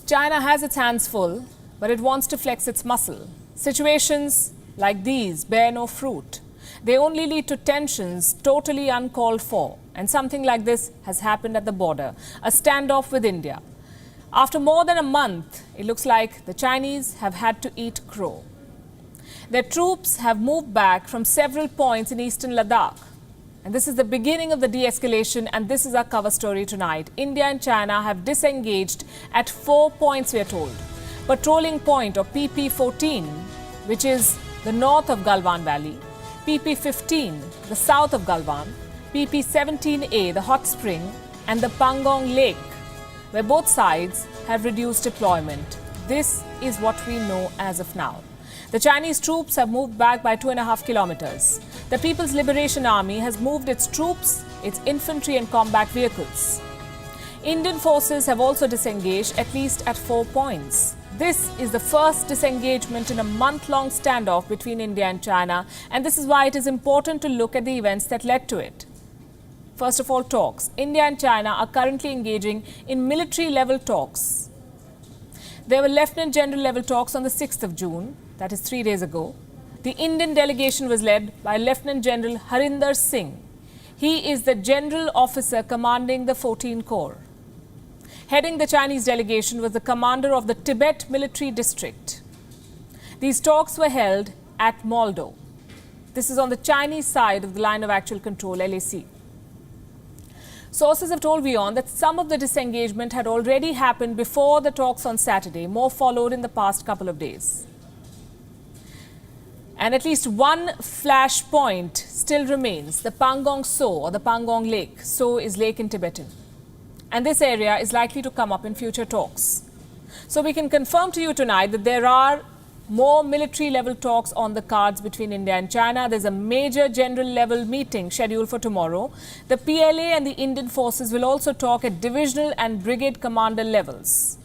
China has its hands full, but it wants to flex its muscle. Situations like these bear no fruit. They only lead to tensions totally uncalled for. And something like this has happened at the border, a standoff with India. After more than a month, it looks like the Chinese have had to eat crow. Their troops have moved back from several points in eastern Ladakh. And this is the beginning of the de-escalation, and this is our cover story tonight. India and China have disengaged at 4 points, we are told. Patrolling point, or PP-14, which is the north of Galwan Valley, PP-15, the south of Galwan, PP-17A, the hot spring, and the Pangong Lake, where both sides have reduced deployment. This is what we know as of now. The Chinese troops have moved back by 2.5 kilometers. The People's Liberation Army has moved its troops, its infantry and combat vehicles. Indian forces have also disengaged at least at 4 points. This is the first disengagement in a month-long standoff between India and China, and this is why it is important to look at the events that led to it. First of all, talks. India and China are currently engaging in military-level talks. There were Lieutenant General-level talks on the 6th of June, that is 3 days ago. The Indian delegation was led by Lieutenant General Harinder Singh. He is the general officer commanding the 14 Corps. Heading the Chinese delegation was the commander of the Tibet Military District. These talks were held at Moldo. This is on the Chinese side of the line of actual control, LAC. Sources have told WION that some of the disengagement had already happened before the talks on Saturday. More followed in the past couple of days. And at least one flashpoint still remains, the Pangong So, or the Pangong Lake. So is lake in Tibetan. And this area is likely to come up in future talks. So we can confirm to you tonight that there are more military-level talks on the cards between India and China. There's a major general-level meeting scheduled for tomorrow. The P.L.A. and the Indian forces will also talk at divisional and brigade commander levels.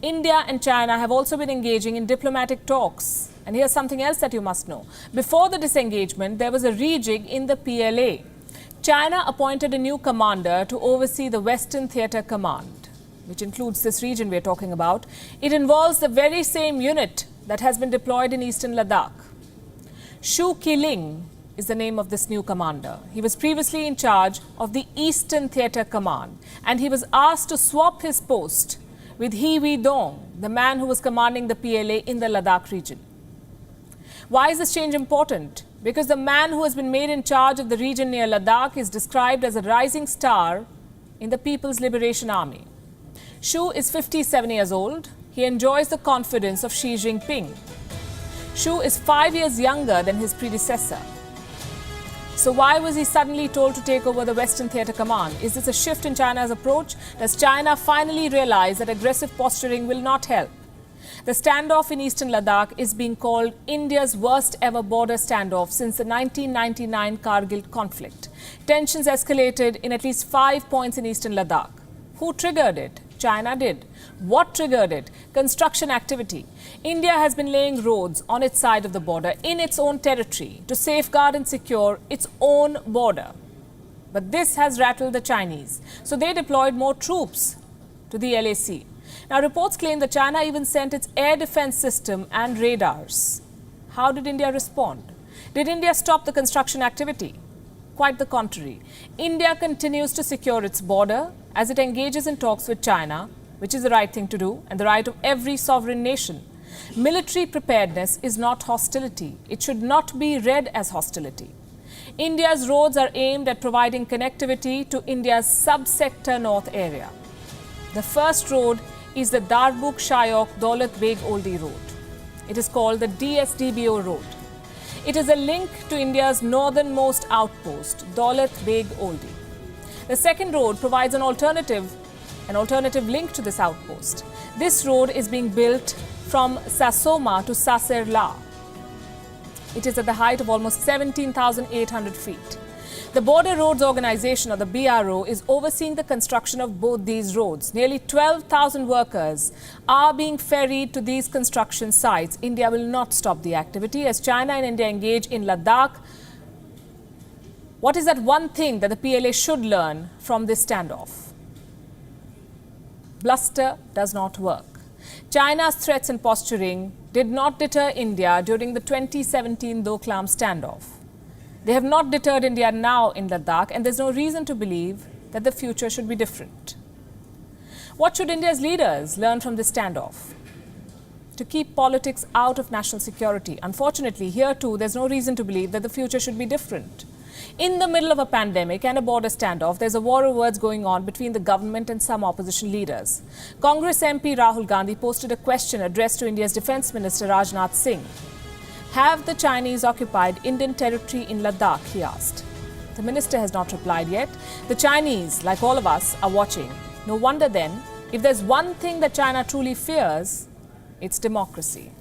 India and China have also been engaging in diplomatic talks. And here's something else that you must know. Before the disengagement, there was a rejig in the P.L.A. China appointed a new commander to oversee the Western Theatre Command, which includes this region we're talking about. It involves the very same unit that has been deployed in eastern Ladakh. Shu Qiling is the name of this new commander. He was previously in charge of the Eastern Theatre Command, and he was asked to swap his post with He Wei Dong, the man who was commanding the P.L.A. in the Ladakh region. Why is this change important? Because the man who has been made in charge of the region near Ladakh is described as a rising star in the People's Liberation Army. Shu is 57 years old. He enjoys the confidence of Xi Jinping. Shu is 5 years younger than his predecessor. So why was he suddenly told to take over the Western Theatre Command? Is this a shift in China's approach? Does China finally realize that aggressive posturing will not help? The standoff in eastern Ladakh is being called India's worst ever border standoff since the 1999 Kargil conflict. Tensions escalated in at least 5 points in eastern Ladakh. Who triggered it? China did. What triggered it? Construction activity. India has been laying roads on its side of the border in its own territory to safeguard and secure its own border. But this has rattled the Chinese. So they deployed more troops to the LAC. Now, reports claim that China even sent its air defense system and radars. How did India respond? Did India stop the construction activity? Quite the contrary. India continues to secure its border as it engages in talks with China, which is the right thing to do and the right of every sovereign nation. Military preparedness is not hostility. It should not be read as hostility. India's roads are aimed at providing connectivity to India's subsector north area. The first road is the Darbuk Shayok Daulat Beg Oldi Road. It is called the DSDBO Road. It is a link to India's northernmost outpost, Daulat Beg Oldi. The second road provides an alternative link to this outpost. This road is being built from Sasoma to Saserla. It is at the height of almost 17,800 feet. The Border Roads Organization, or the BRO, is overseeing the construction of both these roads. Nearly 12,000 workers are being ferried to these construction sites. India will not stop the activity as China and India engage in Ladakh. What is that one thing that the P.L.A. should learn from this standoff? Bluster does not work. China's threats and posturing did not deter India during the 2017 Doklam standoff. They have not deterred India now in Ladakh, and there's no reason to believe that the future should be different. What should India's leaders learn from this standoff? To keep politics out of national security. Unfortunately, here too, there's no reason to believe that the future should be different. In the middle of a pandemic and a border standoff, there's a war of words going on between the government and some opposition leaders. Congress MP Rahul Gandhi posted a question addressed to India's Defence Minister Rajnath Singh. Have the Chinese occupied Indian territory in Ladakh, he asked. The minister has not replied yet. The Chinese, like all of us, are watching. No wonder then, if there's one thing that China truly fears, it's democracy.